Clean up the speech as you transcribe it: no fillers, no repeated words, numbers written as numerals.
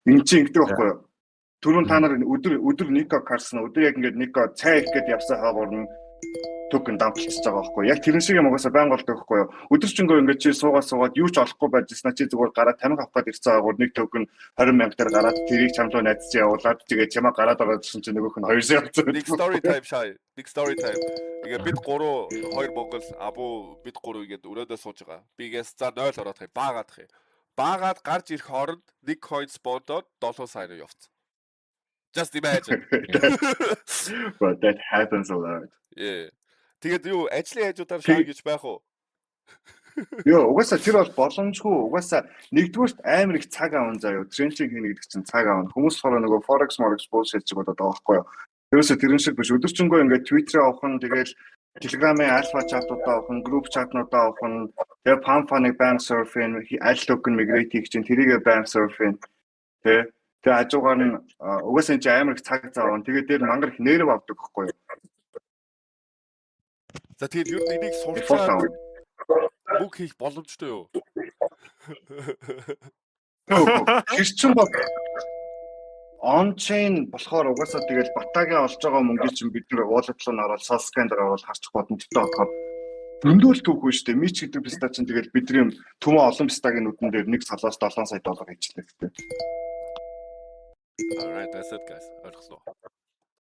энэ чинь ингэдэг байхгүй юу? Түрүүн та нар өдөр Нико Карсон өдөр яг ингээд Нико цай их гээд явсан хаагуур нь токен дампалцж байгаа байхгүй юу? Яг тэрэн шиг юм угаасаа байнга болдог байхгүй юу? Өдөржингөө ингээд чи суугаад юу ч олохгүй байжснаа чи зүгээр гараад тамиг авах гээд ирсэн хаагуур нэг токен 20,000 дээр гараад тэрийг чамлуу найдаж явуулаад тэгээд чамаа гараад байгаа гэсэн чинь нөгөөх нь 200 явуулсан. Big story time шаа. Big story time. Ингээ бид 2 Монгол абуу бид 3 игээд өрөөдөө сууж байгаа. Бигээс за 0 ороод хай баагаад хай. Баагаад гарч ирэх хооронд нэг coin спондоод 7 сая руу явцсан. Just imagine. But that happens a lot. Yeah. Тэгээд юу ажлын хажуудаар шаа гэж байх уу? Йоо, угаасаа тэр бол боломжгүй. Угаасаа нэгдүгээрт амар их цаг аван заяа. Тренчинг хийнэ гэдэг чинь цаг аван. Хүмүүс болохоор нөгөө forex bullshit шиг болоод байгаа байхгүй юу? Тэрөөсөө тэрэн шиг биш. Өдөржингөө ингээд Twitter авах нь тэгэл Telegram-ийн alpha chat-уудаа авах нь, group chat-нуудаа авах нь, тэгээ pump-ыг bank surfing, аль токен migrate хийх чинь тэрийгэ bank surfing. Тэгээ хажуугаар нь угаасаа энэ амар их цаг зав аван. Тэгээ дээр мангар их нэрв авдаг байхгүй юу? За тэгээд юу энийг сурчаад бүх хийх боломжтой юу? Хэрчэн бол on-chain болохоор угаасаа тэгэл батагийн олж байгаа мөнгөийг чинь бид нэр wallet руу наруулаад Soscan дээр оруулаад харчих боломжтой болохоор зөндөл түүхгүй шүү дээ. Мич гэдэг писта чинь тэгэл бидний төмөө олон пистагийн нүдэн дээр нэг салаас 7 сая доллар хийчихлээ гэдэг. Alright, that's it guys. Ойлголоо.